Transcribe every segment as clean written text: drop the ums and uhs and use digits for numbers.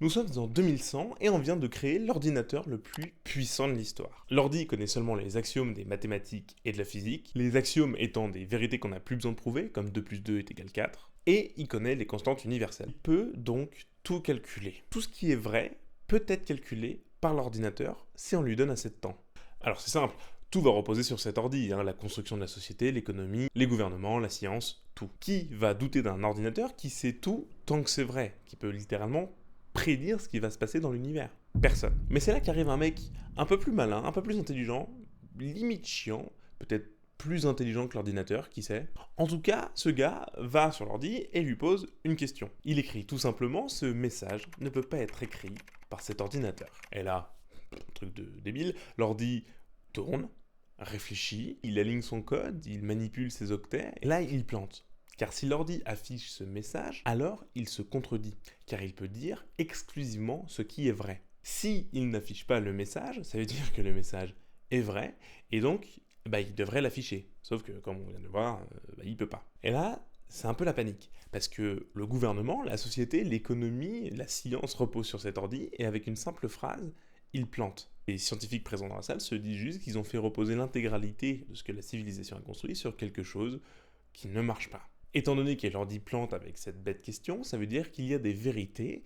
Nous sommes en 2100 et on vient de créer l'ordinateur le plus puissant de l'histoire. L'ordi connaît seulement les axiomes des mathématiques et de la physique, les axiomes étant des vérités qu'on n'a plus besoin de prouver, comme 2 plus 2 est égal 4, et il connaît les constantes universelles. Il peut donc tout calculer. Tout ce qui est vrai peut être calculé par l'ordinateur si on lui donne assez de temps. Alors c'est simple, tout va reposer sur cet ordi, la construction de la société, l'économie, les gouvernements, la science, tout. Qui va douter d'un ordinateur qui sait tout tant que c'est vrai, qui peut littéralement prédire ce qui va se passer dans l'univers? Personne. Mais c'est là qu'arrive un mec un peu plus malin, un peu plus intelligent, limite chiant, peut-être plus intelligent que l'ordinateur, qui sait. En tout cas, ce gars va sur l'ordi et lui pose une question. Il écrit tout simplement: ce message ne peut pas être écrit par cet ordinateur. Et là, truc de débile, l'ordi tourne, réfléchit, il aligne son code, il manipule ses octets, et là il plante. Car si l'ordi affiche ce message, alors il se contredit, car il peut dire exclusivement ce qui est vrai. Si il n'affiche pas le message, ça veut dire que le message est vrai, et donc il devrait l'afficher. Sauf que, comme on vient de le voir, il peut pas. Et là, c'est un peu la panique, parce que le gouvernement, la société, l'économie, la science reposent sur cet ordi, et avec une simple phrase, il plante. Les scientifiques présents dans la salle se disent juste qu'ils ont fait reposer l'intégralité de ce que la civilisation a construit sur quelque chose qui ne marche pas. Étant donné qu'elle leur dit plante avec cette bête question, ça veut dire qu'il y a des vérités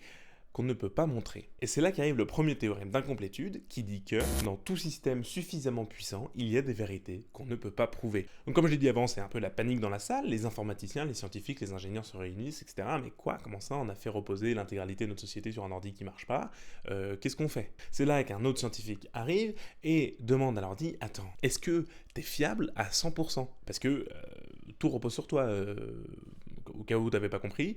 qu'on ne peut pas montrer. Et c'est là qu'arrive le premier théorème d'incomplétude qui dit que dans tout système suffisamment puissant, il y a des vérités qu'on ne peut pas prouver. Donc comme je l'ai dit avant, c'est un peu la panique dans la salle, les informaticiens, les scientifiques, les ingénieurs se réunissent, etc. Mais quoi? Comment ça? On a fait reposer l'intégralité de notre société sur un ordi qui marche pas? Qu'est-ce qu'on fait? C'est là qu'un autre scientifique arrive et demande à l'ordi: attends, est-ce que t'es fiable à 100%? Parce que tout repose sur toi, au cas où t'avais pas compris,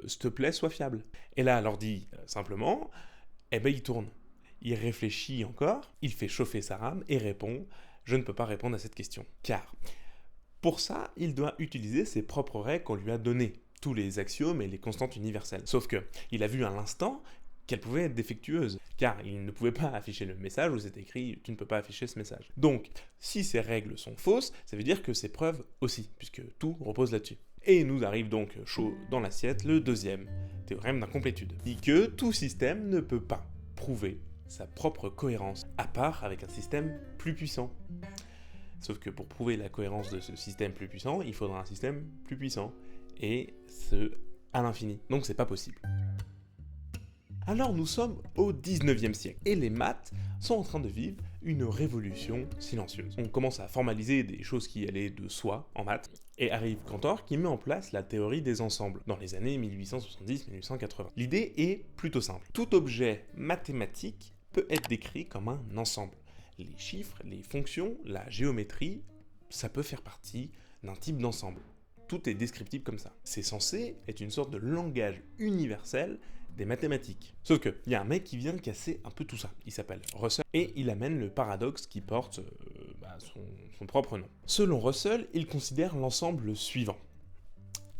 s'il te plaît, sois fiable. Et là, l'ordi, simplement, il tourne. Il réfléchit encore, il fait chauffer sa RAM et répond: je ne peux pas répondre à cette question. Car, pour ça, il doit utiliser ses propres règles qu'on lui a données, tous les axiomes et les constantes universelles. Sauf que, il a vu à l'instant qu'elle pouvait être défectueuse, car il ne pouvait pas afficher le message où c'est écrit: tu ne peux pas afficher ce message. Donc, si ces règles sont fausses, ça veut dire que ses preuves aussi, puisque tout repose là-dessus. Et nous arrive donc chaud dans l'assiette le deuxième théorème d'incomplétude. Il dit que tout système ne peut pas prouver sa propre cohérence, à part avec un système plus puissant. Sauf que pour prouver la cohérence de ce système plus puissant, il faudra un système plus puissant, et ce, à l'infini. Donc c'est pas possible. Alors nous sommes au 19e siècle, et les maths sont en train de vivre une révolution silencieuse. On commence à formaliser des choses qui allaient de soi en maths, et arrive Cantor qui met en place la théorie des ensembles, dans les années 1870-1880. L'idée est plutôt simple. Tout objet mathématique peut être décrit comme un ensemble. Les chiffres, les fonctions, la géométrie, ça peut faire partie d'un type d'ensemble. Tout est descriptible comme ça. C'est censé être une sorte de langage universel des mathématiques. Sauf qu'il y a un mec qui vient casser un peu tout ça. Il s'appelle Russell et il amène le paradoxe qui porte son propre nom. Selon Russell, il considère l'ensemble suivant.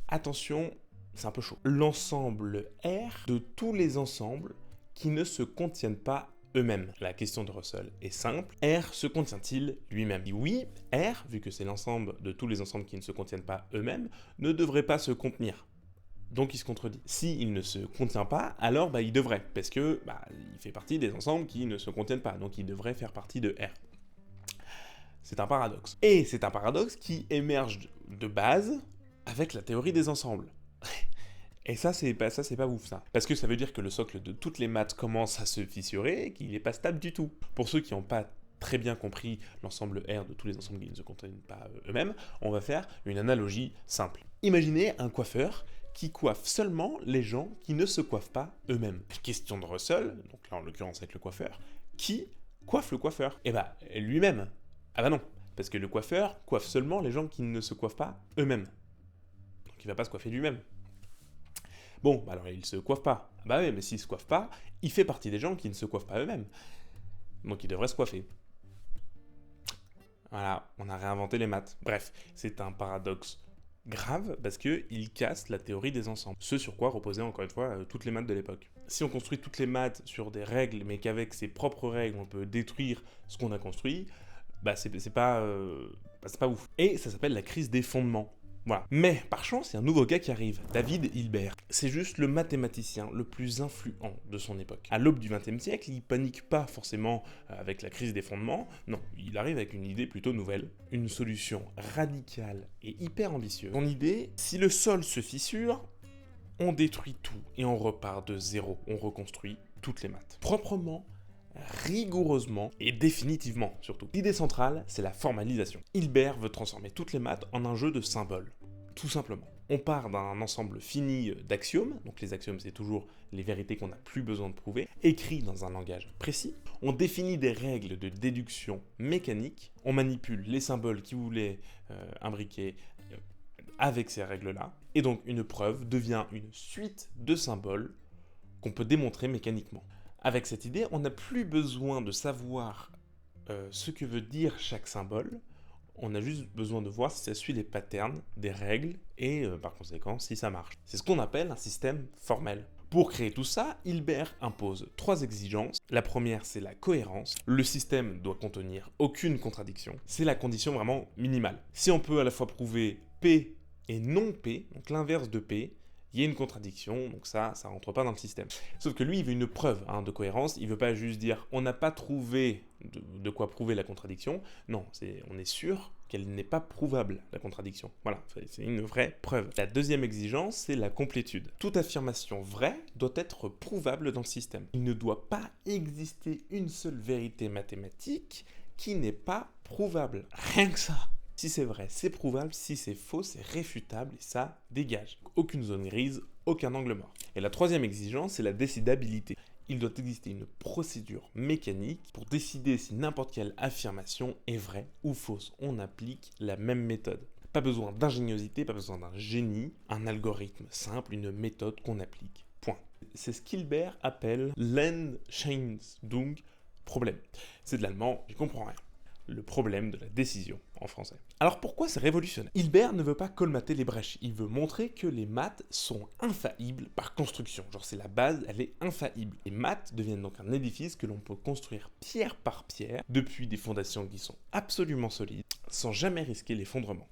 Attention, c'est un peu chaud. L'ensemble R de tous les ensembles qui ne se contiennent pas eux-mêmes. La question de Russell est simple. R se contient-il lui-même? Oui, R, vu que c'est l'ensemble de tous les ensembles qui ne se contiennent pas eux-mêmes, ne devrait pas se contenir. Donc il se contredit. S'il ne se contient pas, alors il devrait, parce que il fait partie des ensembles qui ne se contiennent pas, donc il devrait faire partie de R. C'est un paradoxe. Et c'est un paradoxe qui émerge de base avec la théorie des ensembles. Et ça c'est pas ouf ça. Parce que ça veut dire que le socle de toutes les maths commence à se fissurer et qu'il n'est pas stable du tout. Pour ceux qui n'ont pas très bien compris l'ensemble R de tous les ensembles qui ne se contiennent pas eux-mêmes, on va faire une analogie simple. Imaginez un coiffeur qui coiffe seulement les gens qui ne se coiffent pas eux-mêmes. Question de Russell, donc là en l'occurrence avec le coiffeur, qui coiffe le coiffeur? Lui-même. Ah bah non, parce que le coiffeur coiffe seulement les gens qui ne se coiffent pas eux-mêmes. Donc il va pas se coiffer lui-même. Bon, alors il se coiffe pas. Bah oui, mais s'il se coiffe pas, il fait partie des gens qui ne se coiffent pas eux-mêmes. Donc il devrait se coiffer. Voilà, on a réinventé les maths. Bref, c'est un paradoxe grave parce qu'il casse la théorie des ensembles. Ce sur quoi reposaient encore une fois toutes les maths de l'époque. Si on construit toutes les maths sur des règles, mais qu'avec ses propres règles on peut détruire ce qu'on a construit, c'est pas ouf. Et ça s'appelle la crise des fondements. Voilà. Mais par chance, il y a un nouveau gars qui arrive, David Hilbert. C'est juste le mathématicien le plus influent de son époque. À l'aube du XXe siècle, il panique pas forcément avec la crise des fondements. Non, il arrive avec une idée plutôt nouvelle, une solution radicale et hyper ambitieuse. Son idée, si le sol se fissure, on détruit tout et on repart de zéro. On reconstruit toutes les maths. Proprement, rigoureusement et définitivement surtout. L'idée centrale, c'est la formalisation. Hilbert veut transformer toutes les maths en un jeu de symboles, tout simplement. On part d'un ensemble fini d'axiomes, donc les axiomes c'est toujours les vérités qu'on n'a plus besoin de prouver, écrits dans un langage précis. On définit des règles de déduction mécanique, on manipule les symboles qui voulaient imbriquer avec ces règles-là, et donc une preuve devient une suite de symboles qu'on peut démontrer mécaniquement. Avec cette idée, on n'a plus besoin de savoir ce que veut dire chaque symbole, on a juste besoin de voir si ça suit les patterns des règles et par conséquent si ça marche. C'est ce qu'on appelle un système formel. Pour créer tout ça, Hilbert impose 3 exigences. La première, c'est la cohérence. Le système doit contenir aucune contradiction. C'est la condition vraiment minimale. Si on peut à la fois prouver P et non P, donc l'inverse de P, il y a une contradiction, donc ça rentre pas dans le système. Sauf que lui, il veut une preuve de cohérence, il veut pas juste dire « on n'a pas trouvé de quoi prouver la contradiction », non, on est sûr qu'elle n'est pas prouvable, la contradiction. Voilà, c'est une vraie preuve. La deuxième exigence, c'est la complétude. Toute affirmation vraie doit être prouvable dans le système. Il ne doit pas exister une seule vérité mathématique qui n'est pas prouvable. Rien que ça. Si c'est vrai, c'est prouvable, si c'est faux, c'est réfutable et ça dégage. Aucune zone grise, aucun angle mort. Et la troisième exigence, c'est la décidabilité. Il doit exister une procédure mécanique pour décider si n'importe quelle affirmation est vraie ou fausse. On applique la même méthode. Pas besoin d'ingéniosité, pas besoin d'un génie, un algorithme simple, une méthode qu'on applique. Point. C'est ce qu'Hilbert appelle l'Entscheidung problème. C'est de l'allemand, je comprends rien. Le problème de la décision en français. Alors pourquoi c'est révolutionnaire? Hilbert ne veut pas colmater les brèches, il veut montrer que les maths sont infaillibles par construction. Genre c'est la base, elle est infaillible. Les maths deviennent donc un édifice que l'on peut construire pierre par pierre, depuis des fondations qui sont absolument solides, sans jamais risquer l'effondrement.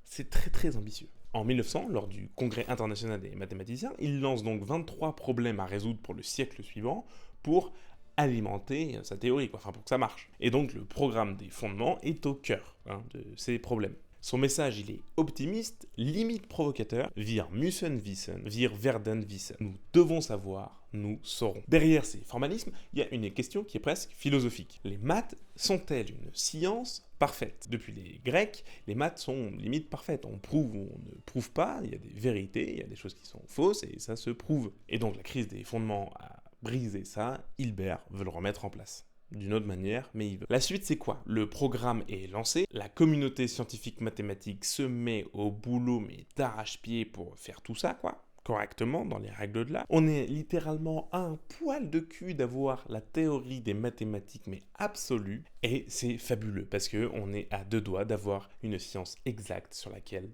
C'est très très ambitieux. En 1900, lors du Congrès international des mathématiciens, il lance donc 23 problèmes à résoudre pour le siècle suivant pour alimenter sa théorie, pour que ça marche. Et donc le programme des fondements est au cœur de ces problèmes. Son message, il est optimiste, limite provocateur, wir müssen wissen, wir werden wissen. Nous devons savoir, nous saurons. Derrière ces formalismes, il y a une question qui est presque philosophique. Les maths sont-elles une science parfaite? Depuis les Grecs, les maths sont limite parfaites. On prouve ou on ne prouve pas, il y a des vérités, il y a des choses qui sont fausses et ça se prouve. Et donc la crise des fondements a brisé ça, Hilbert veut le remettre en place. D'une autre manière, mais il veut. La suite, c'est quoi? Le programme est lancé, la communauté scientifique mathématique se met au boulot, mais d'arrache-pied pour faire tout ça, correctement, dans les règles de l'art. On est littéralement à un poil de cul d'avoir la théorie des mathématiques, mais absolue, et c'est fabuleux, parce qu'on est à 2 doigts d'avoir une science exacte sur laquelle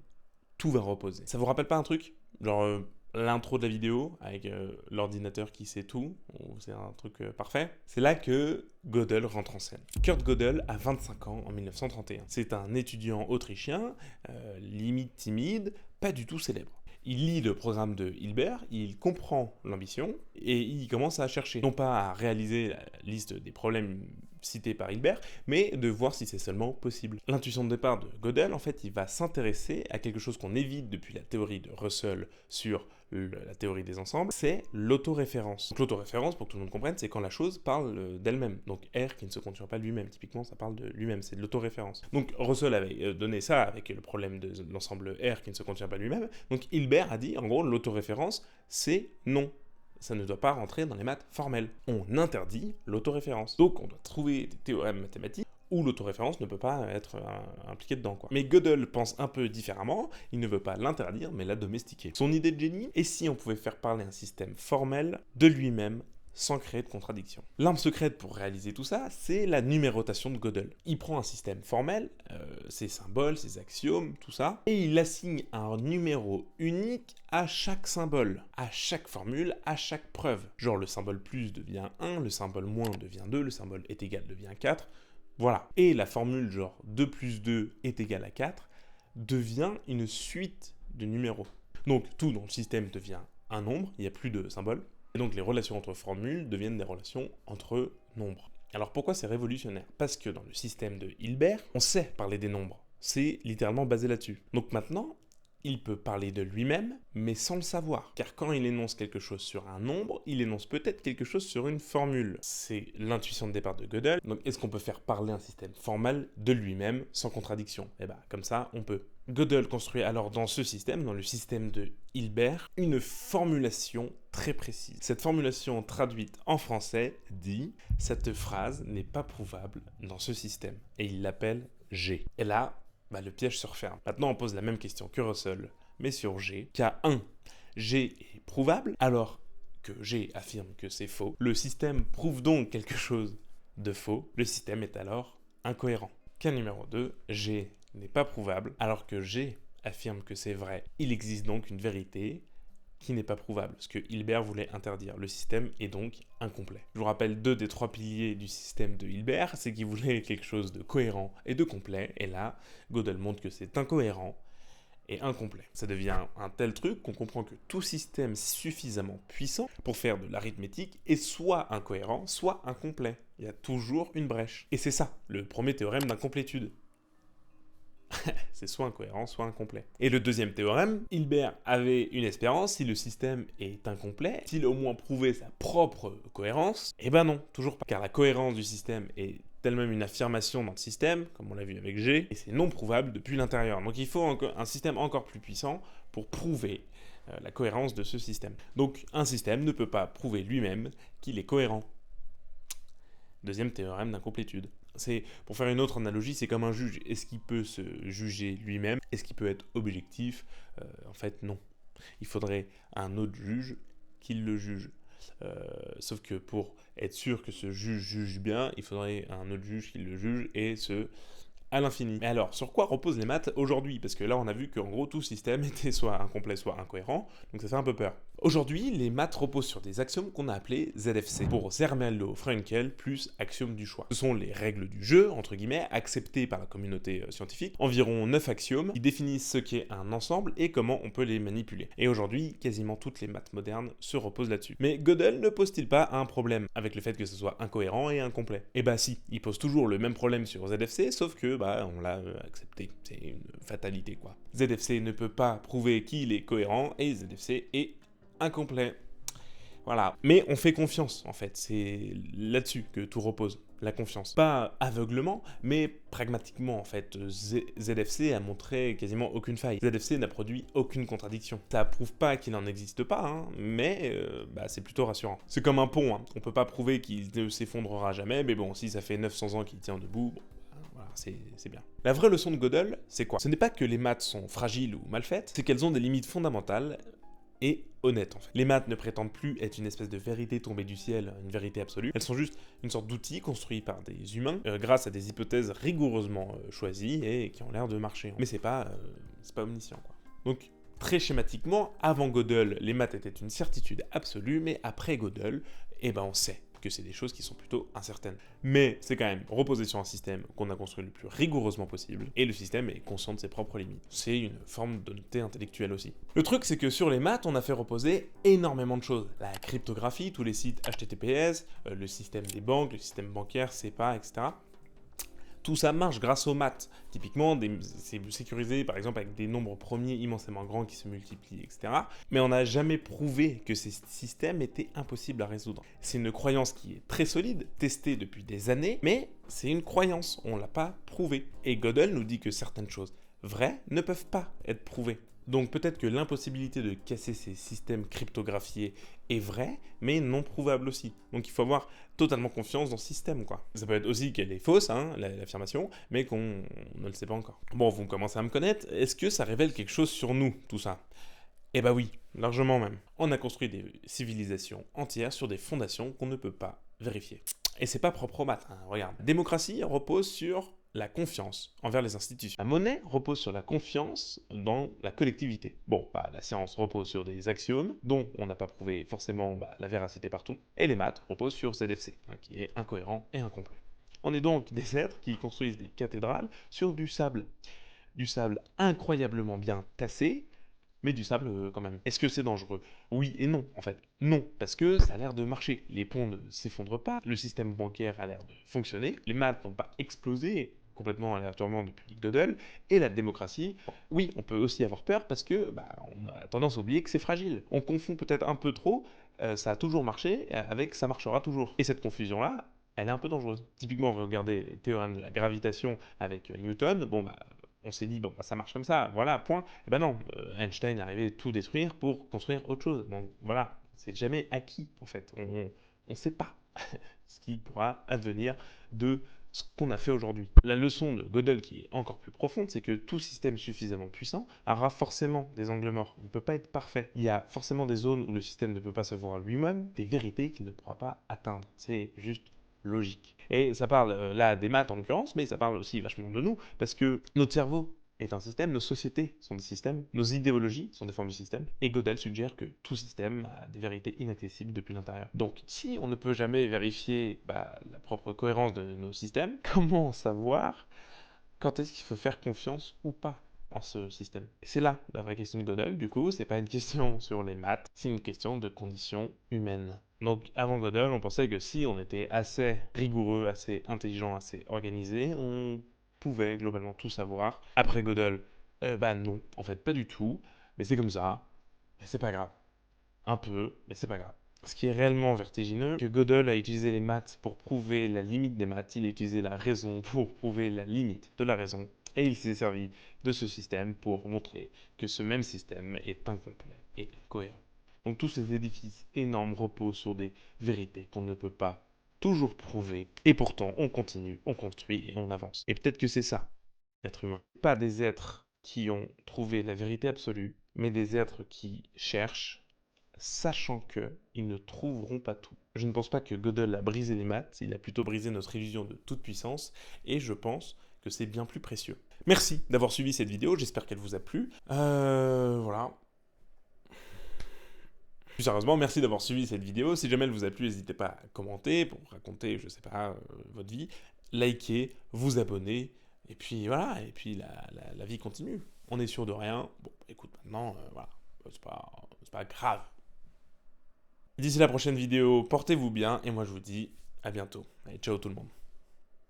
tout va reposer. Ça vous rappelle pas un truc? Genre l'intro de la vidéo, avec l'ordinateur qui sait tout, c'est un truc parfait. C'est là que Gödel rentre en scène. Kurt Gödel a 25 ans en 1931. C'est un étudiant autrichien, limite timide, pas du tout célèbre. Il lit le programme de Hilbert, il comprend l'ambition, et il commence à chercher. Non pas à réaliser la liste des problèmes cités par Hilbert, mais de voir si c'est seulement possible. L'intuition de départ de Gödel, en fait, il va s'intéresser à quelque chose qu'on évite depuis la théorie de Russell sur la théorie des ensembles, c'est l'autoréférence. Donc l'autoréférence, pour que tout le monde comprenne, c'est quand la chose parle d'elle-même. Donc R qui ne se conçoit pas lui-même, typiquement ça parle de lui-même, c'est de l'autoréférence. Donc Russell avait donné ça avec le problème de l'ensemble R qui ne se contient pas lui-même. Donc Hilbert a dit, en gros, l'autoréférence, c'est non. Ça ne doit pas rentrer dans les maths formelles. On interdit l'autoréférence. Donc on doit trouver des théorèmes mathématiques où l'autoréférence ne peut pas être impliquée dedans, Mais Gödel pense un peu différemment, il ne veut pas l'interdire, mais la domestiquer. Son idée de génie, et si on pouvait faire parler un système formel de lui-même, sans créer de contradiction. L'arme secrète pour réaliser tout ça, c'est la numérotation de Gödel. Il prend un système formel, ses symboles, ses axiomes, tout ça, et il assigne un numéro unique à chaque symbole, à chaque formule, à chaque preuve. Genre le symbole plus devient 1, le symbole moins devient 2, le symbole est égal devient 4, voilà. Et la formule genre 2 plus 2 est égal à 4 devient une suite de numéros. Donc tout dans le système devient un nombre, il n'y a plus de symbole, et donc les relations entre formules deviennent des relations entre nombres. Alors pourquoi c'est révolutionnaire? Parce que dans le système de Hilbert, on sait parler des nombres. C'est littéralement basé là-dessus. Donc maintenant, il peut parler de lui-même, mais sans le savoir. Car quand il énonce quelque chose sur un nombre, il énonce peut-être quelque chose sur une formule. C'est l'intuition de départ de Gödel. Donc est-ce qu'on peut faire parler un système formel de lui-même sans contradiction? Eh bien, comme ça, on peut. Gödel construit alors dans ce système, dans le système de Hilbert, une formulation très précise. Cette formulation traduite en français dit « Cette phrase n'est pas prouvable dans ce système » et il l'appelle G. Et là, le piège se referme. Maintenant, on pose la même question que Russell, mais sur G. Cas 1, G est prouvable, alors que G affirme que c'est faux. Le système prouve donc quelque chose de faux. Le système est alors incohérent. Cas numéro 2, G n'est pas prouvable, alors que G affirme que c'est vrai. Il existe donc une vérité qui n'est pas prouvable, ce que Hilbert voulait interdire. Le système est donc incomplet. Je vous rappelle 2 des 3 piliers du système de Hilbert, c'est qu'il voulait quelque chose de cohérent et de complet, et là, Gödel montre que c'est incohérent et incomplet. Ça devient un tel truc qu'on comprend que tout système suffisamment puissant pour faire de l'arithmétique est soit incohérent, soit incomplet. Il y a toujours une brèche. Et c'est ça, le premier théorème d'incomplétude. C'est soit incohérent, soit incomplet. Et le deuxième théorème, Hilbert avait une espérance, si le système est incomplet, s'il au moins prouvait sa propre cohérence, eh ben non, toujours pas. Car la cohérence du système est elle-même une affirmation dans le système, comme on l'a vu avec G, et c'est non prouvable depuis l'intérieur. Donc il faut un système encore plus puissant pour prouver la cohérence de ce système. Donc un système ne peut pas prouver lui-même qu'il est cohérent. Deuxième théorème d'incomplétude. Pour faire une autre analogie, c'est comme un juge. Est-ce qu'il peut se juger lui-même? Est-ce qu'il peut être objectif? En fait, non. Il faudrait un autre juge qui le juge. Sauf que pour être sûr que ce juge juge bien, il faudrait un autre juge qui le juge, et ce, à l'infini. Mais alors, sur quoi reposent les maths aujourd'hui? Parce que là, on a vu qu'en gros, tout système était soit incomplet, soit incohérent, donc ça fait un peu peur. Aujourd'hui, les maths reposent sur des axiomes qu'on a appelés ZFC, pour Zermelo-Fraenkel plus axiome du choix. Ce sont les règles du jeu, entre guillemets, acceptées par la communauté scientifique, environ 9 axiomes qui définissent ce qu'est un ensemble et comment on peut les manipuler. Et aujourd'hui, quasiment toutes les maths modernes se reposent là-dessus. Mais Gödel ne pose-t-il pas un problème avec le fait que ce soit incohérent et incomplet? Eh bah si, il pose toujours le même problème sur ZFC, sauf que on l'a accepté. C'est une fatalité, quoi. ZFC ne peut pas prouver qu'il est cohérent et ZFC est incomplet. Voilà. Mais on fait confiance, en fait. C'est là-dessus que tout repose, la confiance. Pas aveuglement, mais pragmatiquement, en fait. ZFC a montré quasiment aucune faille. ZFC n'a produit aucune contradiction. Ça prouve pas qu'il n'en existe pas, hein, mais c'est plutôt rassurant. C'est comme un pont, hein. On peut pas prouver qu'il ne s'effondrera jamais, mais bon, si ça fait 900 ans qu'il tient debout, voilà, c'est bien. La vraie leçon de Gödel, c'est quoi? Ce n'est pas que les maths sont fragiles ou mal faites, c'est qu'elles ont des limites fondamentales et honnêtes, en fait. Les maths ne prétendent plus être une espèce de vérité tombée du ciel, une vérité absolue. Elles sont juste une sorte d'outil construit par des humains grâce à des hypothèses rigoureusement choisies et qui ont l'air de marcher. Mais c'est pas omniscient, quoi. Donc, très schématiquement, avant Gödel, les maths étaient une certitude absolue, mais après Gödel, on sait que c'est des choses qui sont plutôt incertaines. Mais c'est quand même reposé sur un système qu'on a construit le plus rigoureusement possible, et le système est conscient de ses propres limites. C'est une forme d'honnêteté intellectuelle aussi. Le truc, c'est que sur les maths, on a fait reposer énormément de choses. La cryptographie, tous les sites HTTPS, le système des banques, le système bancaire, SEPA, etc. Tout ça marche grâce aux maths. Typiquement, c'est sécurisé par exemple avec des nombres premiers immensément grands qui se multiplient, etc. Mais on n'a jamais prouvé que ces systèmes étaient impossibles à résoudre. C'est une croyance qui est très solide, testée depuis des années, mais c'est une croyance, on ne l'a pas prouvée. Et Gödel nous dit que certaines choses vraies ne peuvent pas être prouvées. Donc peut-être que l'impossibilité de casser ces systèmes cryptographiés est vraie, mais non prouvable aussi. Donc il faut avoir totalement confiance dans ce système, quoi. Ça peut être aussi qu'elle est fausse, hein, l'affirmation, mais qu'on ne le sait pas encore. Bon, vous commencez à me connaître, est-ce que ça révèle quelque chose sur nous, tout ça? Eh bah oui, largement même. On a construit des civilisations entières sur des fondations qu'on ne peut pas vérifier. Et c'est pas propre aux maths, hein, regarde. La démocratie repose sur la confiance envers les institutions. La monnaie repose sur la confiance dans la collectivité. Bon, la science repose sur des axiomes dont on n'a pas prouvé forcément la véracité partout. Et les maths reposent sur ZFC, qui est incohérent et incomplet. On est donc des êtres qui construisent des cathédrales sur du sable. du sable incroyablement bien tassé, mais du sable quand même. Est-ce que c'est dangereux? Oui et non, en fait. Non, parce que ça a l'air de marcher. Les ponts ne s'effondrent pas, le système bancaire a l'air de fonctionner, les maths n'ont pas explosé complètement aléatoirement depuis Gödel, et la démocratie, oui, on peut aussi avoir peur parce que on a tendance à oublier que c'est fragile. On confond peut-être un peu trop, ça a toujours marché avec ça marchera toujours. Et cette confusion-là, elle est un peu dangereuse. Typiquement, regardez les théorèmes de la gravitation avec Newton, on s'est dit, bon, ça marche comme ça, voilà, point. Et ben non, Einstein est arrivé à tout détruire pour construire autre chose. Donc voilà, c'est jamais acquis, en fait. On ne sait pas ce qui pourra advenir de ce qu'on a fait aujourd'hui. La leçon de Gödel, qui est encore plus profonde, c'est que tout système suffisamment puissant aura forcément des angles morts. Il ne peut pas être parfait. Il y a forcément des zones où le système ne peut pas se voir lui-même, des vérités qu'il ne pourra pas atteindre. C'est juste logique. Et ça parle là des maths en l'occurrence, mais ça parle aussi vachement de nous, parce que notre cerveau est un système, nos sociétés sont des systèmes, nos idéologies sont des formes de système, et Gödel suggère que tout système a des vérités inaccessibles depuis l'intérieur. Donc si on ne peut jamais vérifier la propre cohérence de nos systèmes, comment savoir quand est-ce qu'il faut faire confiance ou pas en ce système? Et c'est là la vraie question de Gödel, du coup, c'est pas une question sur les maths, c'est une question de conditions humaines. Donc avant Gödel, on pensait que si on était assez rigoureux, assez intelligent, assez organisé, on pouvait globalement tout savoir. Après Gödel, non, en fait pas du tout, mais c'est comme ça, et c'est pas grave. Un peu, mais c'est pas grave. Ce qui est réellement vertigineux, que Gödel a utilisé les maths pour prouver la limite des maths, il a utilisé la raison pour prouver la limite de la raison, et il s'est servi de ce système pour montrer que ce même système est incomplet et cohérent. Donc tous ces édifices énormes reposent sur des vérités qu'on ne peut pas toujours prouver, et pourtant on continue, on construit et on avance. Et peut-être que c'est ça, l'être humain. Pas des êtres qui ont trouvé la vérité absolue, mais des êtres qui cherchent, sachant qu'ils ne trouveront pas tout. Je ne pense pas que Gödel a brisé les maths, il a plutôt brisé notre illusion de toute puissance, et je pense que c'est bien plus précieux. Merci d'avoir suivi cette vidéo, j'espère qu'elle vous a plu. Voilà. Plus sérieusement, merci d'avoir suivi cette vidéo. Si jamais elle vous a plu, n'hésitez pas à commenter pour raconter, je sais pas, votre vie. Likez, vous abonner, et puis voilà, et puis la vie continue. On est sûr de rien. Bon, écoute, maintenant, voilà, c'est pas grave. D'ici la prochaine vidéo, portez-vous bien, et moi je vous dis à bientôt. Allez, ciao tout le monde.